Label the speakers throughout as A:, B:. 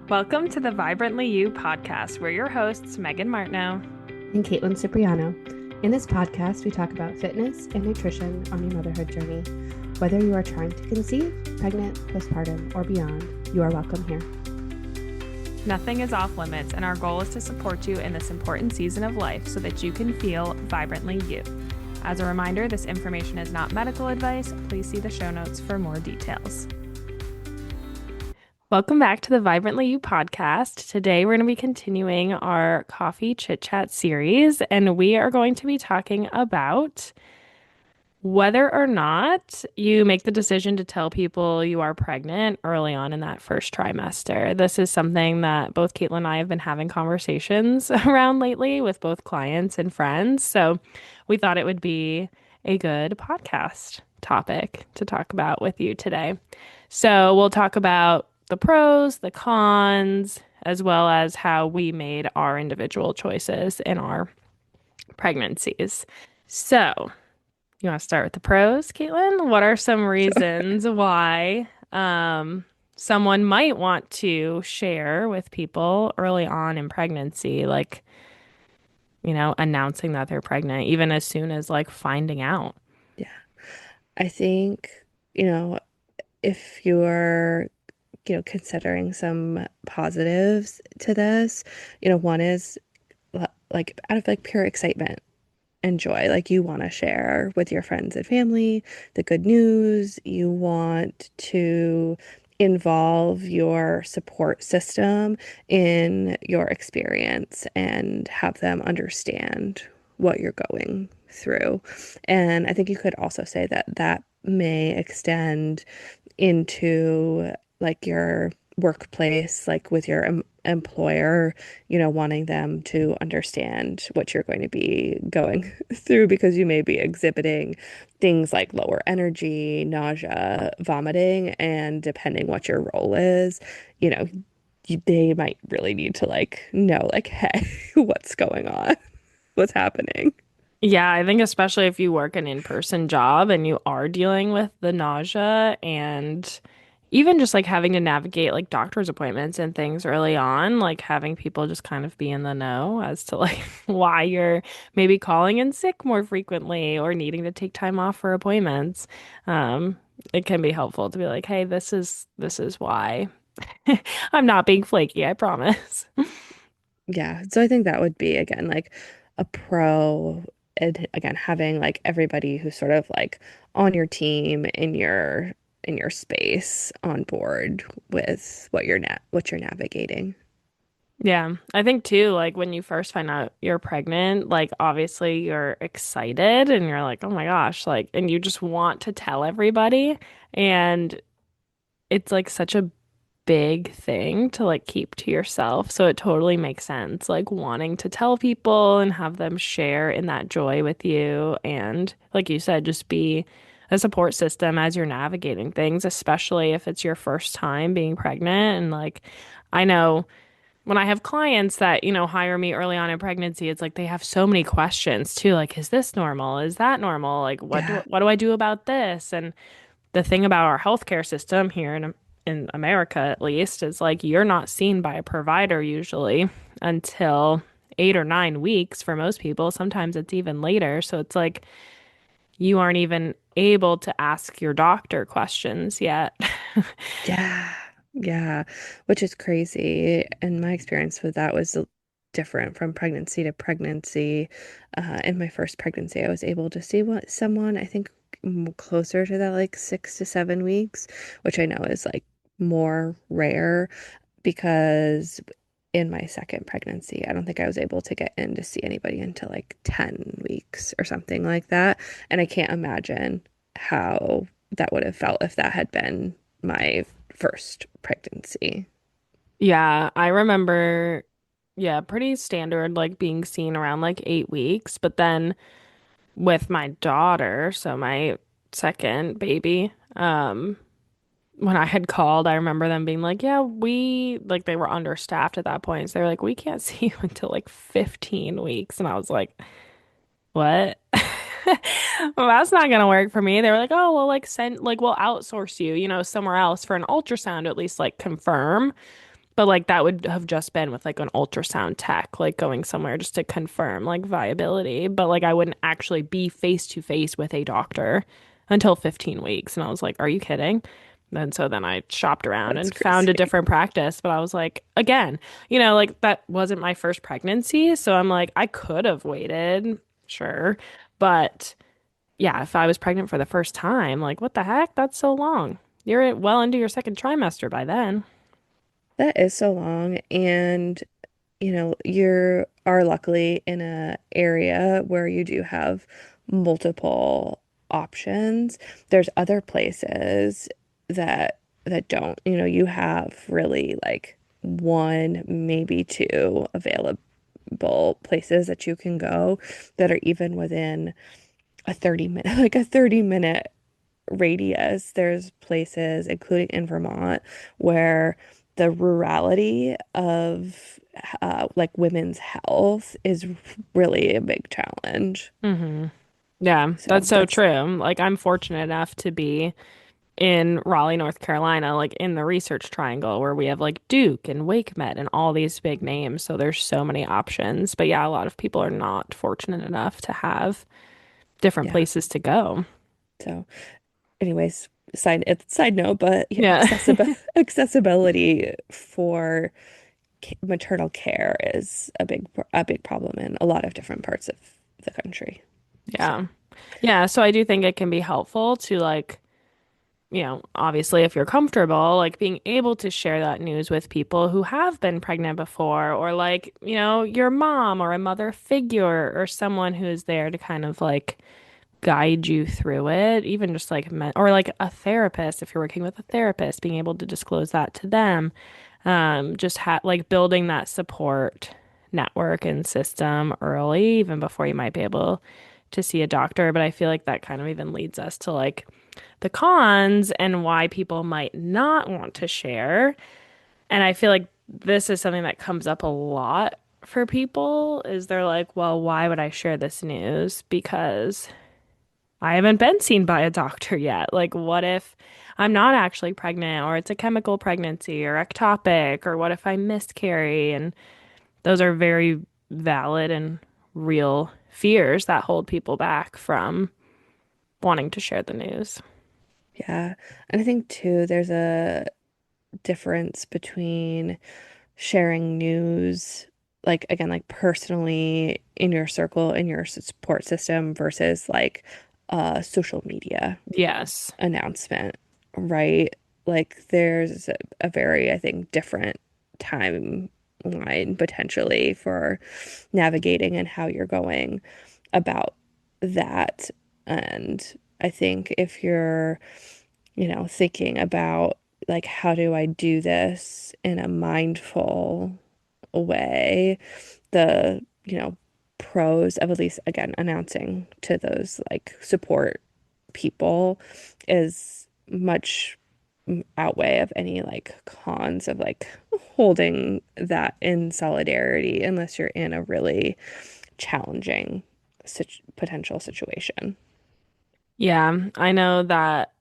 A: Welcome to the Vibrantly You podcast. We're your hosts, Megan Martineau.
B: And Caitlin Cipriano. In this podcast, we talk about fitness and nutrition on your motherhood journey. Whether you are trying to conceive, pregnant, postpartum, or beyond, you are welcome here.
A: Nothing is off limits, and our goal is to support you in this important season of life so that you can feel vibrantly you. As a reminder, this information is not medical advice. Please see the show notes for more details. Welcome back to the Vibrantly You podcast. Today, we're going to be continuing our coffee chit chat series, and we are going to be talking about whether or not you make the decision to tell people you are pregnant early on in that first trimester. This is something that both Caitlin and I have been having conversations around lately with both clients and friends. So we thought it would be a good podcast topic to talk about with you today. So we'll talk about the pros, the cons, as well as how we made our individual choices in our pregnancies. So, you want to start with the pros, Caitlin? What are some reasons why someone might want to share with people early on in pregnancy, like, announcing that they're pregnant, even as soon as like finding out?
B: Yeah. I think, you know, if you're, considering some positives to this, one is like out of like pure excitement and joy. Like you want to share with your friends and family the good news. You want to involve your support system in your experience and have them understand what you're going through. And I think you could also say that that may extend into like your workplace, like with your employer, wanting them to understand what you're going to be going through because you may be exhibiting things like lower energy, nausea, vomiting, and depending what your role is, they might really need to like know like, hey, what's going on? What's happening?
A: Yeah, I think especially if you work an in-person job and you are dealing with the nausea and even just like having to navigate like doctor's appointments and things early on, like having people just kind of be in the know as to like why you're maybe calling in sick more frequently or needing to take time off for appointments. Um, it can be helpful to be like, hey, this is why. I'm not being flaky, I promise.
B: Yeah. So I think that would be again like a pro and again having like everybody who's sort of like on your team in your space on board with what you're navigating.
A: Yeah, I think too, like when you first find out you're pregnant, like obviously you're excited and you're like, oh my gosh, like, and you just want to tell everybody. And it's like such a big thing to like keep to yourself. So it totally makes sense, like wanting to tell people and have them share in that joy with you. And like you said, just be a support system as you're navigating things, especially if it's your first time being pregnant. And like, I know when I have clients that, hire me early on in pregnancy, it's like they have so many questions too. Like, is this normal? Is that normal? Like,
B: Yeah.
A: what do I do about this? And the thing about our healthcare system here in America, at least, is like you're not seen by a provider usually until 8 or 9 weeks for most people. Sometimes it's even later. So it's like you aren't even able to ask your doctor questions yet.
B: Yeah. Yeah. Which is crazy. And my experience with that was different from pregnancy to pregnancy. In my first pregnancy, I was able to see someone, I think closer to that, like 6 to 7 weeks, which I know is like more rare because in my second pregnancy, I don't think I was able to get in to see anybody until like 10 weeks or something like that. And I can't imagine how that would have felt if that had been my first pregnancy.
A: Yeah, I remember, yeah, pretty standard, like being seen around like 8 weeks. But then with my daughter, so my second baby, when I had called, I remember them being like, yeah, like they were understaffed at that point. So they were like, we can't see you until like 15 weeks. And I was like, what? Well, that's not gonna work for me. They were like, oh, well, like we'll outsource you, somewhere else for an ultrasound, to at least like confirm. But like that would have just been with like an ultrasound tech, like going somewhere just to confirm like viability. But like I wouldn't actually be face to face with a doctor until 15 weeks. And I was like, are you kidding? And so then I shopped around
B: That's
A: and found a
B: crazy.
A: different practice. But I was like, again, you know, like that wasn't my first pregnancy. So I'm like, I could have waited, sure. But yeah, if I was pregnant for the first time, like, what the heck? That's so long. You're well into your second trimester by then.
B: That is so long. And, you are luckily in a area where you do have multiple options. There's other places that don't. You have really like one, maybe two available places that you can go that are even within a 30-minute, like a 30-minute radius. There's places, including in Vermont, where the rurality of like women's health is really a big challenge.
A: hmm Yeah, that's
B: So
A: so
B: that's,
A: true. Like, I'm fortunate enough to be in Raleigh, North Carolina, like in the Research Triangle, where we have like Duke and WakeMed and all these big names. So there's so many options. But yeah, a lot of people are not fortunate enough to have different
B: yeah.
A: places to go.
B: So, anyways, side note, but yeah,
A: Yeah.
B: accessibility for maternal care is a big problem in a lot of different parts of the country. So,
A: Yeah. Yeah. So I do think it can be helpful to like, you know, obviously if you're comfortable, like being able to share that news with people who have been pregnant before, or like, you know, your mom or a mother figure or someone who's there to kind of like guide you through it, even just like, or like a therapist, if you're working with a therapist, being able to disclose that to them. Just like building that support network and system early, even before you might be able to see a doctor. But I feel like that kind of even leads us to like the cons and why people might not want to share. And I feel like this is something that comes up a lot for people is they're like, well, why would I share this news? Because I haven't been seen by a doctor yet. Like, what if I'm not actually pregnant, or it's a chemical pregnancy, or ectopic, or what if I miscarry? And those are very valid and real fears that hold people back from wanting to share the news.
B: yeah. And I think too, there's a difference between sharing news, like again, like personally in your circle, in your support system versus like social media
A: Yes.
B: announcement, right? Like there's a very, I think, different timeline potentially for navigating and how you're going about that. And I think if you're, thinking about like, how do I do this in a mindful way? The, pros of at least, again, announcing to those like support people is much outweigh of any like cons of like holding that in solidarity unless you're in a really challenging potential situation.
A: Yeah, I know that,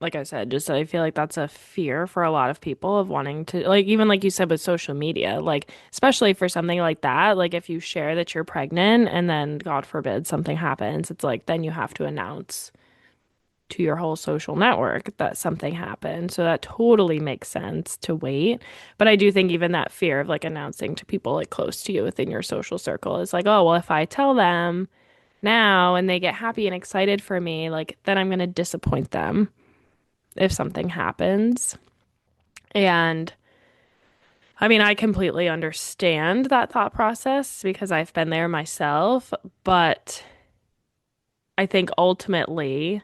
A: like I said, just I feel like that's a fear for a lot of people of wanting to, like, even like you said with social media, like, especially for something like that, like if you share that you're pregnant and then, God forbid, something happens, it's like then you have to announce to your whole social network that something happened. So that totally makes sense to wait. But I do think even that fear of like announcing to people like close to you within your social circle is like, oh, well, if I tell them now and they get happy and excited for me, like then I'm going to disappoint them if something happens. And I mean, I completely understand that thought process because I've been there myself, but I think ultimately,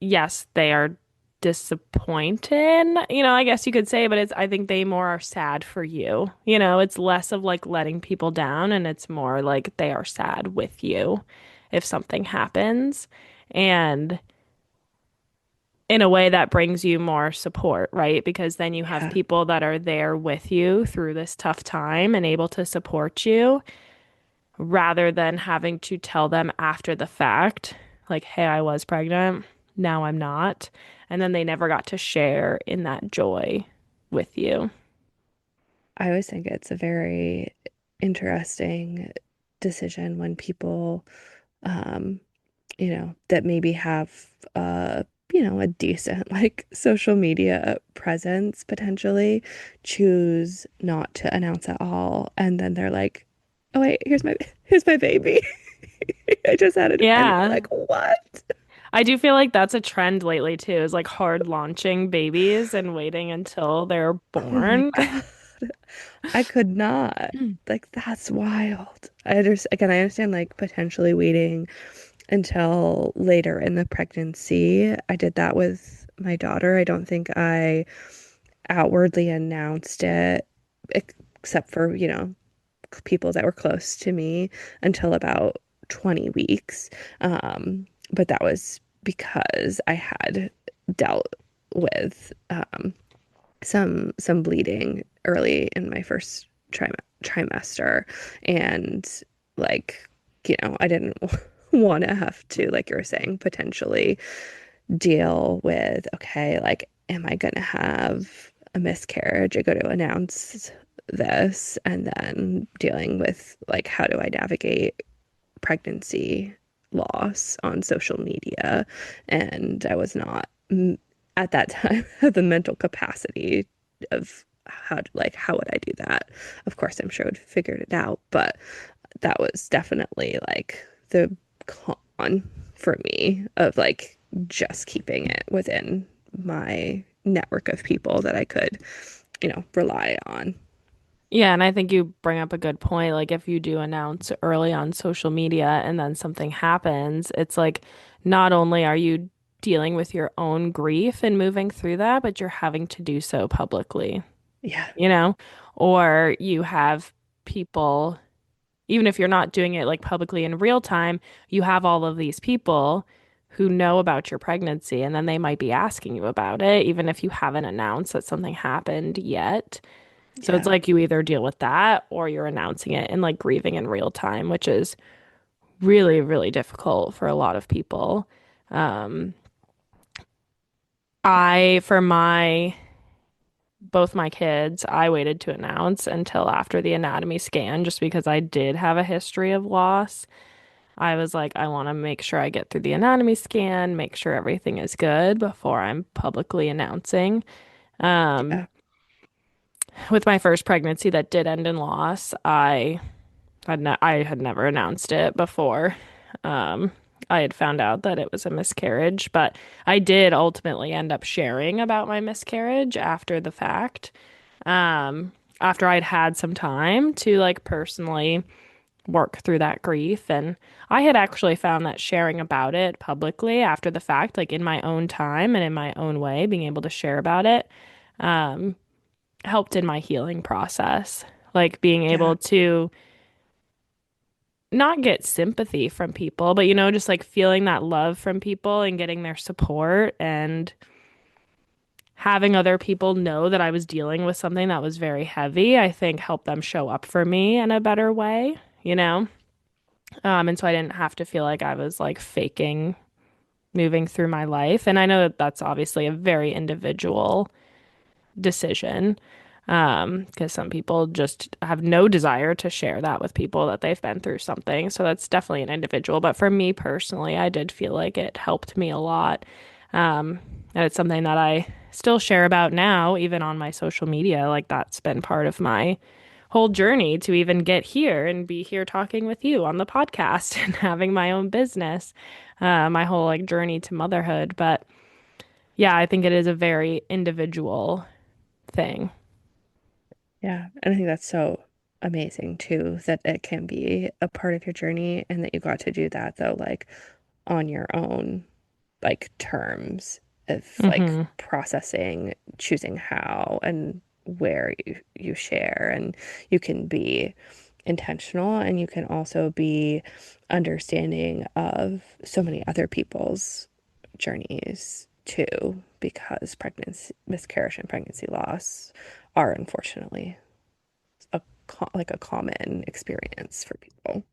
A: yes, they are disappointed. You know, I guess you could say, but I think they more are sad for you. You know, it's less of like letting people down and it's more like they are sad with you if something happens. And in a way that brings you more support, right? Because then you have
B: Yeah.
A: people that are there with you through this tough time and able to support you rather than having to tell them after the fact, like, hey, I was pregnant, now I'm not. And then they never got to share in that joy with you.
B: I always think it's a very interesting decision when people, um, that maybe have, a decent like social media presence potentially choose not to announce at all. And then they're like, oh wait, here's my baby. I just had it. And you're
A: Yeah.
B: like, what?
A: I do feel like that's a trend lately too, is like hard launching babies and waiting until they're
B: Oh my
A: born.
B: God. I could not. Like, that's wild. I understand like potentially waiting until later in the pregnancy. I did that with my daughter. I don't think I outwardly announced it, except for, people that were close to me until about 20 weeks. But that was because I had dealt with some bleeding early in my first trimester, and like, I didn't want to have to, like you were saying, potentially deal with, okay, like, am I gonna have a miscarriage? I go to announce this, and then dealing with like, how do I navigate pregnancy loss on social media? And I was not at that time have the mental capacity of how would I do that? Of course, I'm sure I would have figured it out, but that was definitely like the con for me of like just keeping it within my network of people that I could, rely on.
A: Yeah, and I think you bring up a good point. Like, if you do announce early on social media and then something happens, it's like not only are you dealing with your own grief and moving through that, but you're having to do so publicly,
B: Yeah,
A: you know? Or you have people, even if you're not doing it like publicly in real time, you have all of these people who know about your pregnancy and then they might be asking you about it, even if you haven't announced that something happened yet. So it's
B: yeah,
A: like you either deal with that or you're announcing it and like grieving in real time, which is really, really difficult for a lot of people. Um,
B: yeah,
A: for both my kids, I waited to announce until after the anatomy scan just because I did have a history of loss. I was like, I want to make sure I get through the anatomy scan, make sure everything is good before I'm publicly announcing. Um,
B: yeah,
A: with my first pregnancy that did end in loss, I had never announced it before. Um, I had found out that it was a miscarriage, but I did ultimately end up sharing about my miscarriage after the fact. Um, After I'd had some time to like personally work through that grief. And I had actually found that sharing about it publicly after the fact, like in my own time and in my own way, being able to share about it, um, helped in my healing process. Like being
B: yeah,
A: able to not get sympathy from people, but just like feeling that love from people and getting their support and having other people know that I was dealing with something that was very heavy, I think helped them show up for me in a better way, you know? And so I didn't have to feel like I was like faking moving through my life. And I know that that's obviously a very individual decision. Because some people just have no desire to share that with people that they've been through something. So that's definitely an individual. But for me personally, I did feel like it helped me a lot. And it's something that I still share about now, even on my social media. Like that's been part of my whole journey to even get here and be here talking with you on the podcast and having my own business, my whole like journey to motherhood. But yeah, I think it is a very individual thing.
B: yeah. And I think that's so amazing too, that it can be a part of your journey and that you got to do that though, like on your own, like terms of like
A: Hmm.
B: processing, choosing how and where you share, and you can be intentional, and you can also be understanding of so many other people's journeys too, because pregnancy, miscarriage and pregnancy loss are unfortunately like a common experience for people.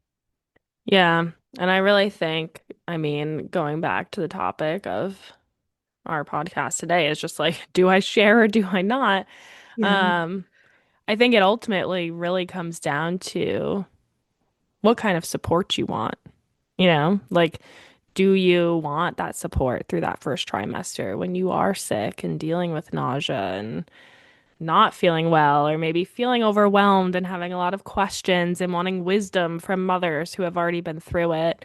A: Yeah. And I really think, I mean, going back to the topic of our podcast today is just like, do I share or do I not?
B: Yeah.
A: Um, I think it ultimately really comes down to what kind of support you want. Like, do you want that support through that first trimester when you are sick and dealing with nausea and not feeling well, or maybe feeling overwhelmed and having a lot of questions and wanting wisdom from mothers who have already been through it?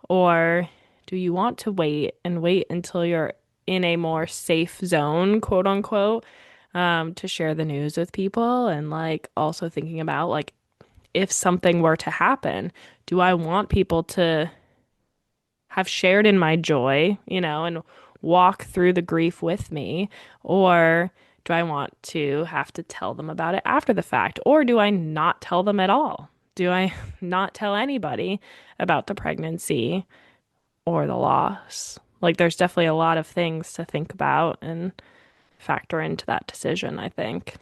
A: Or do you want to wait and wait until you're in a more safe zone, quote unquote, to share the news with people? And like also thinking about like if something were to happen, do I want people to have shared in my joy, and walk through the grief with me? Or do I want to have to tell them about it after the fact? Or do I not tell them at all? Do I not tell anybody about the pregnancy or the loss? Like, there's definitely a lot of things to think about and factor into that decision, I think.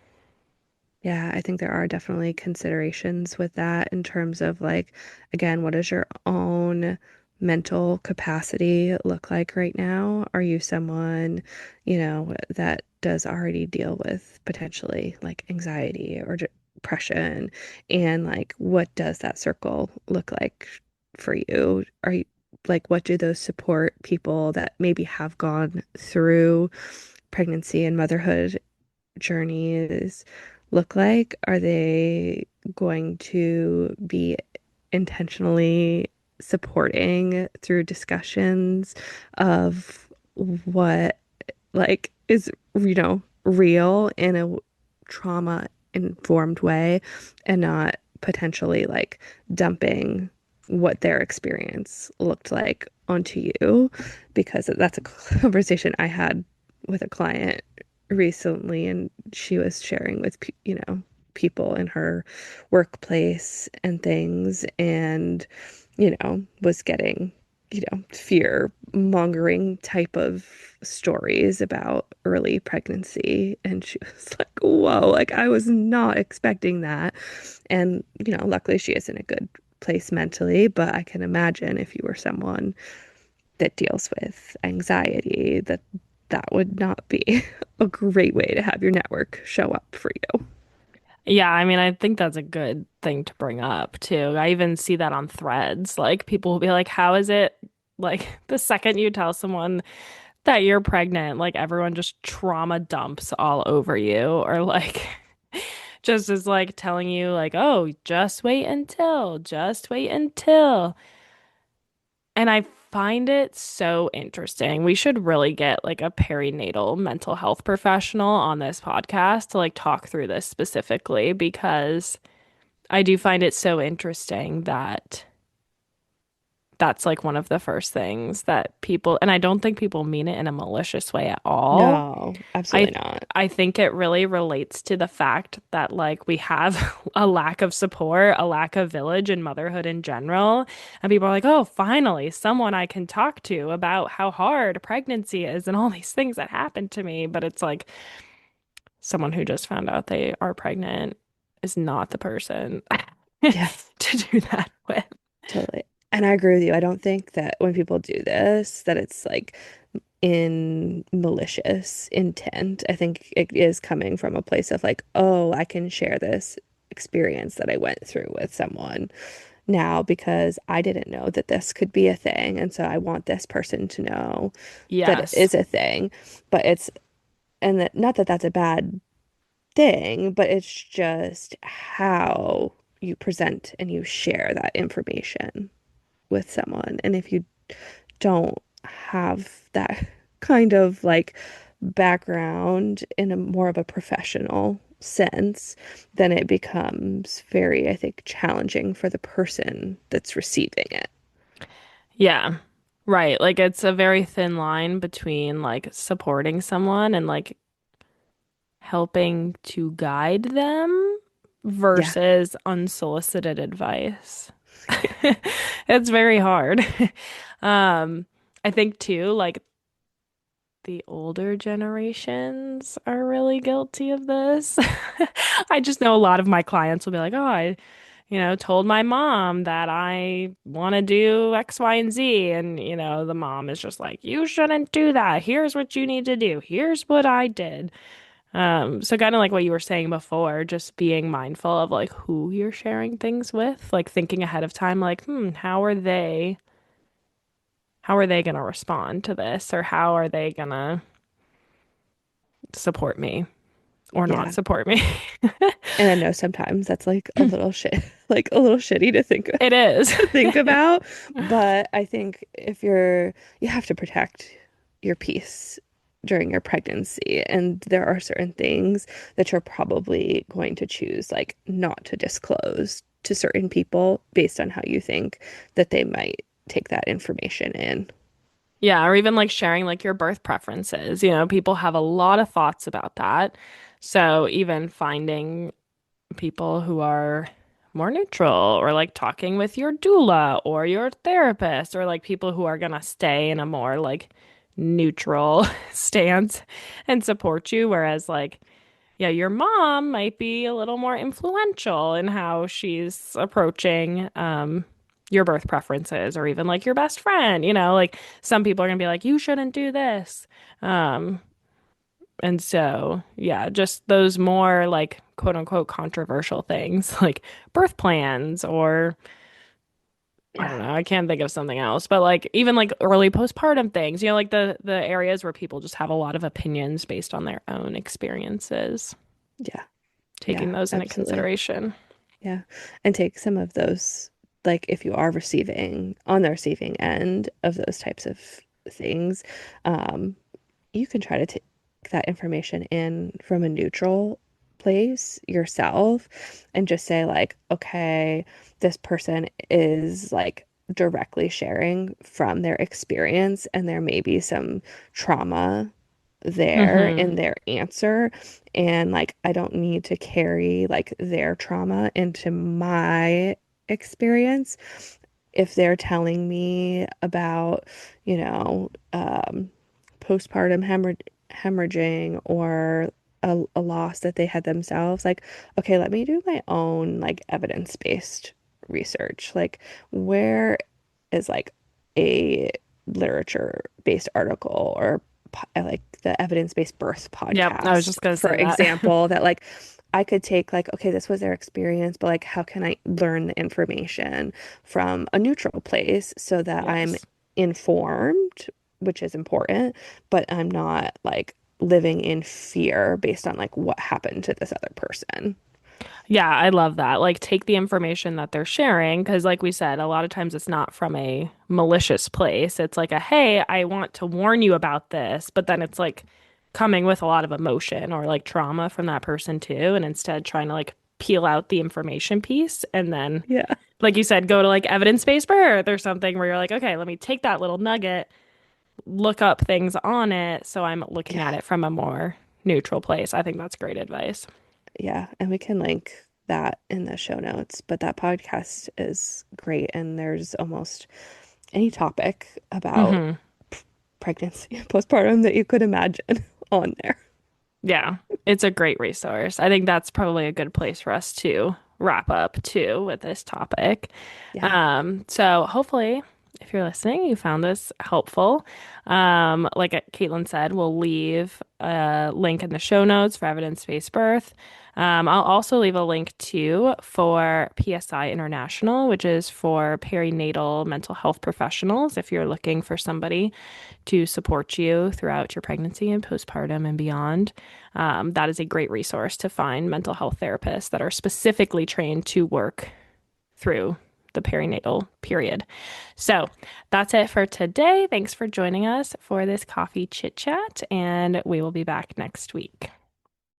B: Yeah, I think there are definitely considerations with that in terms of like, again, what does your own mental capacity look like right now? Are you someone, that does already deal with potentially like anxiety or depression? And like, what does that circle look like for you? Are you like, what do those support people that maybe have gone through pregnancy and motherhood journeys look like? Are they going to be intentionally supporting through discussions of what like is, real in a trauma informed way and not potentially like dumping what their experience looked like onto you? Because that's a conversation I had with a client recently, and she was sharing with, people in her workplace and things, and, was getting, fear mongering type of stories about early pregnancy. And she was like, whoa, like I was not expecting that. And, luckily she is in a good place mentally, but I can imagine if you were someone that deals with anxiety, that would not be a great way to have your network show up for you.
A: Yeah, I mean, I think that's a good thing to bring up too. I even see that on threads. Like people will be like, "How is it?" Like the second you tell someone that you're pregnant, like everyone just trauma dumps all over you, or like just is like telling you like, "Oh, just wait until." And I find it so interesting. We should really get like a perinatal mental health professional on this podcast to like talk through this specifically because I do find it so interesting that that's like one of the first things that people, and I don't think people mean it in a malicious way at all.
B: No, absolutely
A: I
B: not.
A: I think it really relates to the fact that like we have a lack of support, a lack of village in motherhood in general, and people are like, "Oh, finally, someone I can talk to about how hard pregnancy is and all these things that happened to me." But it's like someone who just found out they are pregnant is not the person
B: Yeah,
A: to do that with.
B: totally. And I agree with you. I don't think that when people do this, that it's like in malicious intent. I think it is coming from a place of like, oh, I can share this experience that I went through with someone now because I didn't know that this could be a thing. And so I want this person to know that it
A: Yes.
B: is a thing. But it's, and that, not that that's a bad thing, but it's just how you present and you share that information with someone. And if you don't have that kind of like background in a more of a professional sense, then it becomes very, I think, challenging for the person that's receiving it.
A: Yeah. Right. Like it's a very thin line between like supporting someone and like helping to guide them
B: Yeah.
A: versus unsolicited advice. It's very hard. Um, I think too, like the older generations are really guilty of this. I just know a lot of my clients will be like, "Oh, I told my mom that I want to do X, Y, and Z." And, the mom is just like, "You shouldn't do that. Here's what you need to do. Here's what I did." So kind of like what you were saying before, just being mindful of like who you're sharing things with, like thinking ahead of time, like, how are they gonna respond to this, or how are they gonna support me or not
B: Yeah.
A: support me?
B: And I know sometimes that's like a little shit, like a little shitty to think
A: It is.
B: think about, but I think if you have to protect your peace during your pregnancy, and there are certain things that you're probably going to choose like not to disclose to certain people based on how you think that they might take that information in.
A: Yeah, or even like sharing like your birth preferences. You know, people have a lot of thoughts about that. So even finding people who are more neutral or like talking with your doula or your therapist or like people who are gonna stay in a more like neutral stance and support you. Whereas like, yeah, your mom might be a little more influential in how she's approaching your birth preferences or even like your best friend, you know, like some people are gonna be like, you shouldn't do this. Um, and so, yeah, just those more like quote unquote controversial things like birth plans or I
B: Yeah.
A: don't know, I can't think of something else, but like even like early postpartum things, you know, like the areas where people just have a lot of opinions based on their own experiences,
B: Yeah.
A: taking
B: Yeah,
A: those into
B: absolutely.
A: consideration.
B: Yeah. And take some of those, like if you are on the receiving end of those types of things, um, you can try to take that information in from a neutral place yourself and just say, like, okay, this person is like directly sharing from their experience, and there may be some trauma there
A: Hmm.
B: in their answer. And like, I don't need to carry like their trauma into my experience. If they're telling me about, postpartum hemorrhaging or a loss that they had themselves, like, okay, let me do my own like evidence-based research. Like, where is like a literature-based article or like the evidence-based birth
A: Yep, I was
B: podcast,
A: just gonna
B: for
A: say that.
B: example, that like I could take, like, okay, this was their experience, but like, how can I learn the information from a neutral place so that I'm
A: Yes.
B: informed, which is important, but I'm not like living in fear based on like what happened to this other person.
A: Yeah, I love that. Like, take the information that they're sharing, because, like we said, a lot of times it's not from a malicious place. It's like a, hey, I want to warn you about this, but then it's like coming with a lot of emotion or like trauma from that person too. And instead, trying to like peel out the information piece and then,
B: Yeah.
A: like you said, go to like evidence-based birth or something where you're like, okay, let me take that little nugget, look up things on it. So I'm looking
B: Yeah.
A: at it from a more neutral place. I think that's great advice.
B: Yeah. And we can link that in the show notes, but that podcast is great. And there's almost any topic about
A: Hmm.
B: pregnancy and postpartum that you could imagine on there.
A: Yeah, it's a great resource. I think that's probably a good place for us to wrap up too with this topic.
B: Yeah.
A: So hopefully, if you're listening, you found this helpful. Like Caitlin said, we'll leave a link in the show notes for evidence-based birth. I'll also leave a link too for PSI International, which is for perinatal mental health professionals. If you're looking for somebody to support you throughout your pregnancy and postpartum and beyond. That is a great resource to find mental health therapists that are specifically trained to work through the perinatal period. So that's it for today. Thanks for joining us for this coffee chit chat, and we will be back next week.